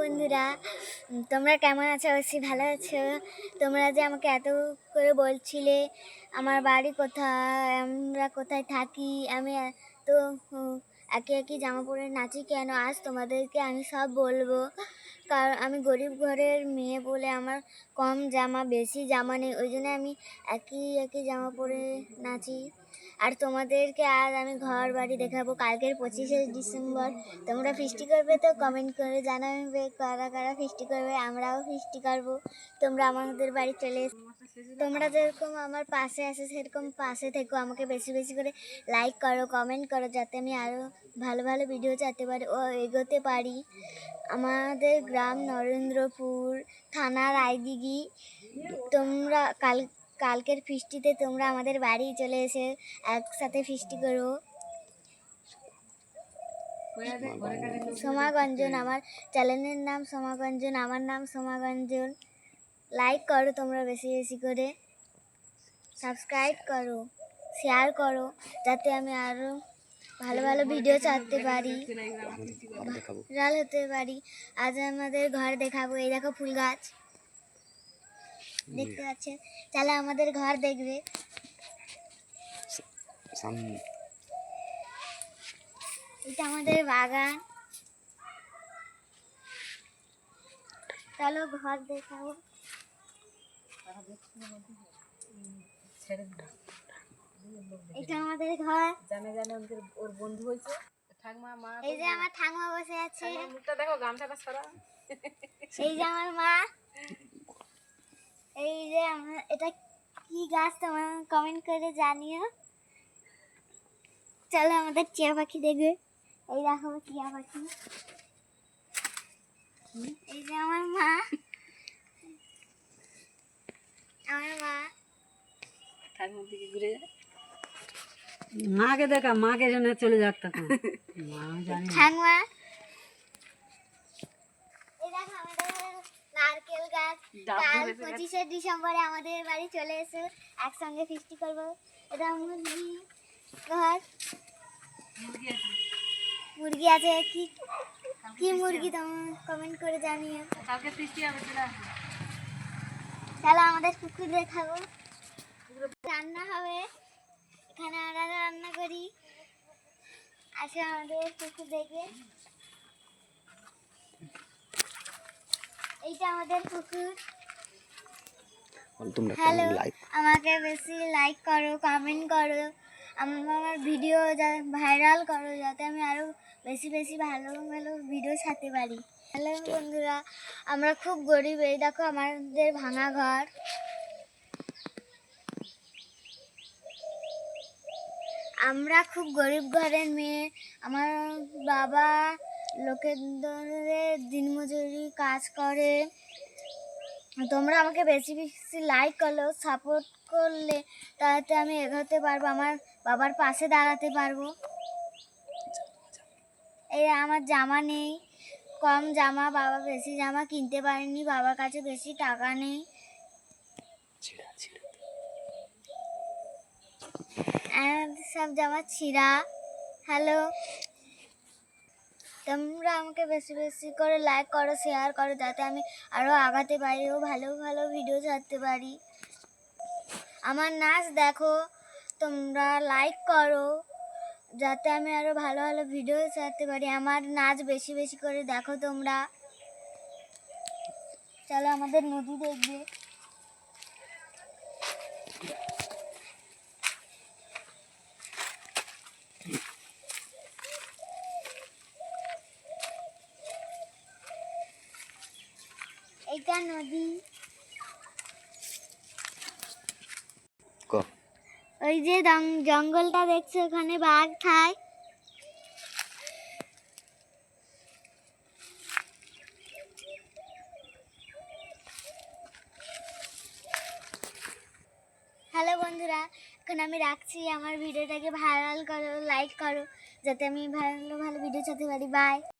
বন্ধুরা, তোমরা কেমন আছো? অবশ্যই ভালো আছো। তোমরা যে আমাকে এত করে বলছিলে আমার বাড়ি কোথায়, আমরা কোথায় থাকি, আমি তো একই একই জামা পরে নাচি কেন, আজ তোমাদেরকে আমি সব বলবো। কারণ আমি গরিব ঘরের মেয়ে বলে আমার কম জামা, বেশি জামা নেই, ওই জন্য আমি একই একই জামা পরে নাচি। আর তোমাদেরকে আজ আমি ঘর বাড়ি দেখাবো। কালকের 25শে ডিসেম্বর, তোমরা ফিস্টি করবে তো কমেন্ট করে জানাবে কারা কারা ফিস্টি করবে, আমরাও ফিস্টি করবো। তোমরা আমাদের বাড়ি চলে তোমরা যেরকম আমার পাশে আসে সেরকম পাশে থেকো, আমাকে বেশি বেশি করে লাইক করো, কমেন্ট করো, যাতে আমি আরও ভালো ভালো ভিডিও চাইতে পারি ও এগোতে পারি। আমাদের গ্রাম নরেন্দ্রপুর, থানা রায়দিঘি। তোমরা কালকের ফিস্টিতে তোমরা আমাদের বাড়ি চলে এসে একসাথে ফিস্টি করো। সোমাগঞ্জন, আমার চ্যানেলের নাম সোমাগঞ্জন, আমার নাম সোমাগঞ্জন। লাইক করো তোমরা বেশি বেশি করে, সাবস্ক্রাইব করো, শেয়ার করো, যাতে আমি আরও ভালো ভালো ভিডিও ছাড়তে পারি, ভাইরাল হতে পারি। আজ আমাদের ঘর দেখাবো। এই দেখো ফুল গাছ দেখতে পাচ্ছেন, তাহলে আমাদের ঘর দেখবে। এটা আমাদের বাগান, চলো ঘর দেখাবো। এটা আমাদের ঘর, ওর বন্ধু হয়েছে ঠাকমা মা। এই যে আমার ঠাকমা বসে আছে, মুখটা দেখো, গামছাটা সরা। এই যে আমার মা, এই যে আমার, এটা কি গাছ তোমার কমেন্ট করে জানিও। চলো আমাদের টিয়া পাখি দেখবে। এই দেখো টিয়া পাখি, এই যে আমার মা, আমার মা ঠাকমার দিকে ঘুরে যায়, মাকে দেখা, মাকে জন্য চলে যাক তখন মা জানি ঠাকমা। এই দেখো আমাদের নারকেল গাছ, কাল 25শে ডিসেম্বরে আমাদের বাড়ি চলে এসে একসঙ্গে ফিস্টি করবো। এটা মুরগি ঘর, মুরগি আছে। কি কি মুরগি তোমার কমেন্ট করে জানিও। কালকে ফিস্টি হবে, তাহলে আমাদের পুকুর দেখাবো, রান্না হবে, এখানে আমরা রান্না করি। আসে আমাদের পুকুর দেখবে। এইটা আমাদের পুকুর। হ্যালো, আমাকে বেশি লাইক করো, কমেন্ট করো, আমার ভিডিও ভাইরাল করো, যাতে আমি আরও বেশি বেশি ভালো ভালো ভিডিও ছাড়তে পারি। হ্যালো বন্ধুরা, আমরা খুব গরিব। এই দেখো আমাদের ভাঙা ঘর, আমরা খুব গরিব ঘরের মেয়ে। আমার বাবা লোকের ধরে দিনমজুরি কাজ করে। তোমরা আমাকে বেশি বেশি লাইক করলেও সাপোর্ট করলে তাতে আমি এগোতে পারবো, আমার বাবার পাশে দাঁড়াতে পারবো। এই আমার জামা নেই, কম জামা, বাবা বেশি জামা কিনতে পারেনি, বাবার কাছে বেশি টাকা নেই। সব জামা ছিঁড়া। হ্যালো, তোমরা আমাকে বেশি বেশি করে লাইক করো, শেয়ার করো, যাতে আমি আরও আগাতে পারি ও ভালো ভালো ভিডিও ছাড়তে পারি। আমার নাচ দেখো, তোমরা লাইক করো, যাতে আমি আরও ভালো ভালো ভিডিও ছাড়তে পারি। আমার নাচ বেশি বেশি করে দেখো তোমরা। চলো আমাদের নদী দেখবে। এটা নদী, ওই যে জঙ্গলটা দেখছো, ওখানে বাঘ খায়। হ্যালো বন্ধুরা, এখন আমি রাখছি। আমার ভিডিওটাকে ভাইরাল করো, লাইক করো, যাতে আমি ভালো ভালো ভিডিও ছাড়তে পারি। বাই।